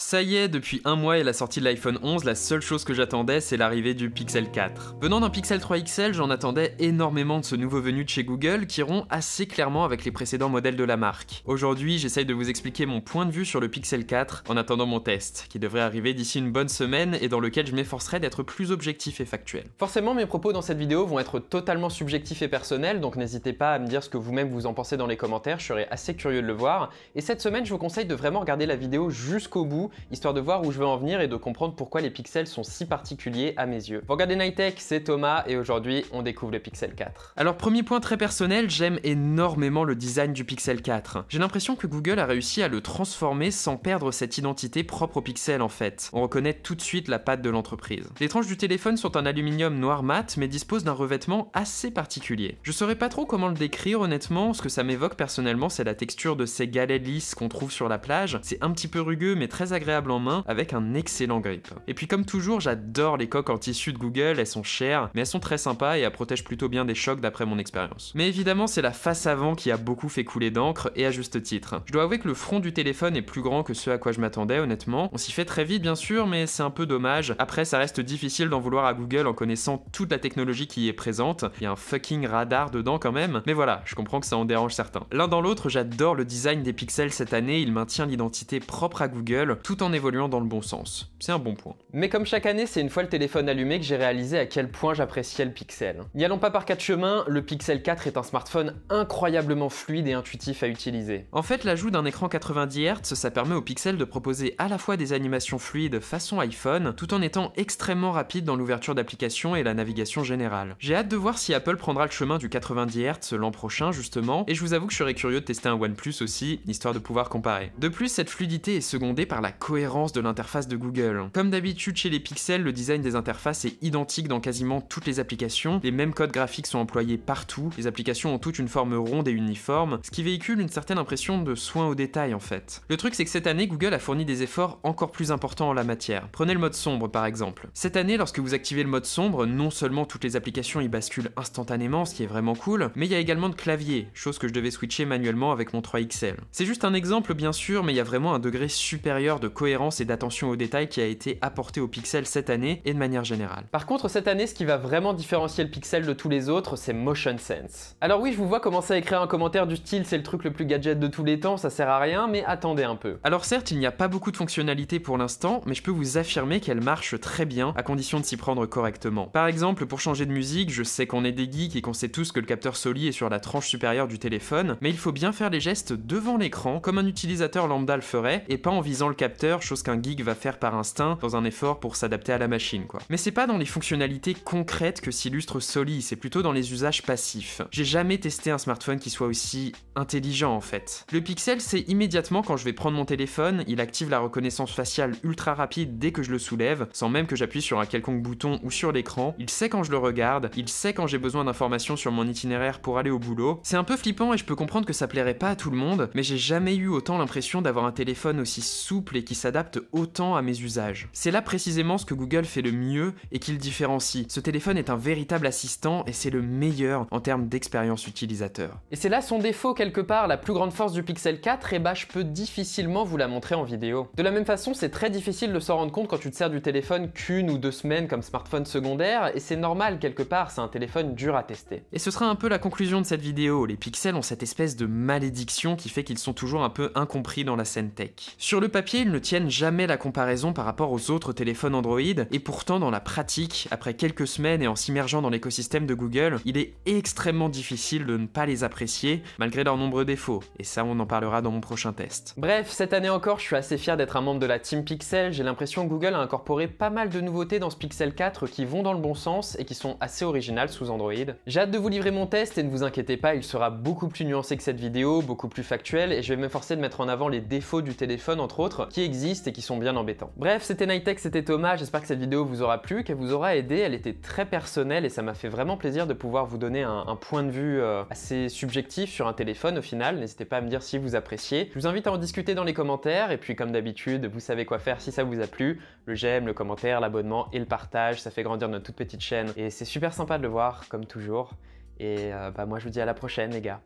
Ça y est, depuis un mois et la sortie de l'iPhone 11, la seule chose que j'attendais, c'est l'arrivée du Pixel 4. Venant d'un Pixel 3 XL, j'en attendais énormément de ce nouveau venu de chez Google qui rompt assez clairement avec les précédents modèles de la marque. Aujourd'hui, j'essaye de vous expliquer mon point de vue sur le Pixel 4 en attendant mon test, qui devrait arriver d'ici une bonne semaine et dans lequel je m'efforcerai d'être plus objectif et factuel. Forcément, mes propos dans cette vidéo vont être totalement subjectifs et personnels, donc n'hésitez pas à me dire ce que vous-même vous en pensez dans les commentaires, je serais assez curieux de le voir. Et cette semaine, je vous conseille de vraiment regarder la vidéo jusqu'au bout, histoire de voir où je veux en venir et de comprendre pourquoi les pixels sont si particuliers à mes yeux. Vous regardez Nightech, c'est Thomas et aujourd'hui on découvre le Pixel 4. Alors premier point très personnel, j'aime énormément le design du Pixel 4. J'ai l'impression que Google a réussi à le transformer sans perdre cette identité propre au Pixel en fait. On reconnaît tout de suite la patte de l'entreprise. Les tranches du téléphone sont en aluminium noir mat mais disposent d'un revêtement assez particulier. Je saurais pas trop comment le décrire honnêtement, ce que ça m'évoque personnellement c'est la texture de ces galets lisses qu'on trouve sur la plage. C'est un petit peu rugueux mais très agréable en main avec un excellent grip. Et puis comme toujours, j'adore les coques en tissu de Google, elles sont chères, mais elles sont très sympas et elles protègent plutôt bien des chocs d'après mon expérience. Mais évidemment, c'est la face avant qui a beaucoup fait couler d'encre, et à juste titre. Je dois avouer que le front du téléphone est plus grand que ce à quoi je m'attendais, honnêtement. On s'y fait très vite, bien sûr, mais c'est un peu dommage. Après, ça reste difficile d'en vouloir à Google en connaissant toute la technologie qui y est présente. Il y a un fucking radar dedans quand même, mais voilà, je comprends que ça en dérange certains. L'un dans l'autre, j'adore le design des pixels cette année, il maintient l'identité propre à Google, tout en évoluant dans le bon sens. C'est un bon point. Mais comme chaque année, c'est une fois le téléphone allumé que j'ai réalisé à quel point j'appréciais le Pixel. N'y allons pas par quatre chemins, le Pixel 4 est un smartphone incroyablement fluide et intuitif à utiliser. En fait, l'ajout d'un écran 90 Hz, ça permet au Pixel de proposer à la fois des animations fluides façon iPhone, tout en étant extrêmement rapide dans l'ouverture d'applications et la navigation générale. J'ai hâte de voir si Apple prendra le chemin du 90 Hz l'an prochain justement, et je vous avoue que je serais curieux de tester un OnePlus aussi, histoire de pouvoir comparer. De plus, cette fluidité est secondée par la cohérence de l'interface de Google. Comme d'habitude chez les Pixels, le design des interfaces est identique dans quasiment toutes les applications, les mêmes codes graphiques sont employés partout, les applications ont toutes une forme ronde et uniforme, ce qui véhicule une certaine impression de soin au détail en fait. Le truc c'est que cette année, Google a fourni des efforts encore plus importants en la matière. Prenez le mode sombre par exemple. Cette année, lorsque vous activez le mode sombre, non seulement toutes les applications y basculent instantanément, ce qui est vraiment cool, mais il y a également de clavier, chose que je devais switcher manuellement avec mon 3 XL. C'est juste un exemple bien sûr, mais il y a vraiment un degré supérieur de cohérence et d'attention au détail qui a été apporté au Pixel cette année et de manière générale. Par contre, cette année, ce qui va vraiment différencier le Pixel de tous les autres, c'est Motion Sense. Alors oui, je vous vois commencer à écrire un commentaire du style c'est le truc le plus gadget de tous les temps, ça sert à rien, mais attendez un peu. Alors certes, il n'y a pas beaucoup de fonctionnalités pour l'instant, mais je peux vous affirmer qu'elle marche très bien à condition de s'y prendre correctement. Par exemple, pour changer de musique, je sais qu'on est des geeks et qu'on sait tous que le capteur Soli est sur la tranche supérieure du téléphone, mais il faut bien faire les gestes devant l'écran comme un utilisateur lambda le ferait et pas en visant le capteur, chose qu'un geek va faire par instinct dans un effort pour s'adapter à la machine quoi. Mais c'est pas dans les fonctionnalités concrètes que s'illustre Soli, c'est plutôt dans les usages passifs. J'ai jamais testé un smartphone qui soit aussi intelligent en fait. Le Pixel sait immédiatement quand je vais prendre mon téléphone, il active la reconnaissance faciale ultra rapide dès que je le soulève, sans même que j'appuie sur un quelconque bouton ou sur l'écran, il sait quand je le regarde, il sait quand j'ai besoin d'informations sur mon itinéraire pour aller au boulot. C'est un peu flippant et je peux comprendre que ça plairait pas à tout le monde, mais j'ai jamais eu autant l'impression d'avoir un téléphone aussi souple et qui s'adapte autant à mes usages. C'est là précisément ce que Google fait le mieux et qui le différencie. Ce téléphone est un véritable assistant et c'est le meilleur en termes d'expérience utilisateur. Et c'est là son défaut quelque part, la plus grande force du Pixel 4, et bah je peux difficilement vous la montrer en vidéo. De la même façon, c'est très difficile de s'en rendre compte quand tu te sers du téléphone qu'une ou deux semaines comme smartphone secondaire, et c'est normal quelque part, c'est un téléphone dur à tester. Et ce sera un peu la conclusion de cette vidéo, les Pixels ont cette espèce de malédiction qui fait qu'ils sont toujours un peu incompris dans la scène tech. Sur le papier, ils ne tiennent jamais la comparaison par rapport aux autres téléphones Android, et pourtant dans la pratique, après quelques semaines et en s'immergeant dans l'écosystème de Google, il est extrêmement difficile de ne pas les apprécier, malgré leurs nombreux défauts, et ça on en parlera dans mon prochain test. Bref, cette année encore, je suis assez fier d'être un membre de la Team Pixel, j'ai l'impression que Google a incorporé pas mal de nouveautés dans ce Pixel 4 qui vont dans le bon sens et qui sont assez originales sous Android. J'ai hâte de vous livrer mon test et ne vous inquiétez pas, il sera beaucoup plus nuancé que cette vidéo, beaucoup plus factuel, et je vais m'efforcer de mettre en avant les défauts du téléphone entre autres, qui existent et qui sont bien embêtants. Bref, c'était Nightech, c'était Thomas, j'espère que cette vidéo vous aura plu, qu'elle vous aura aidé, elle était très personnelle et ça m'a fait vraiment plaisir de pouvoir vous donner un point de vue assez subjectif sur un téléphone au final. N'hésitez pas à me dire si vous appréciez. Je vous invite à en discuter dans les commentaires et puis comme d'habitude, vous savez quoi faire si ça vous a plu. Le j'aime, le commentaire, l'abonnement et le partage, ça fait grandir notre toute petite chaîne et c'est super sympa de le voir comme toujours. Et moi je vous dis à la prochaine les gars.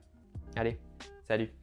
Allez, salut!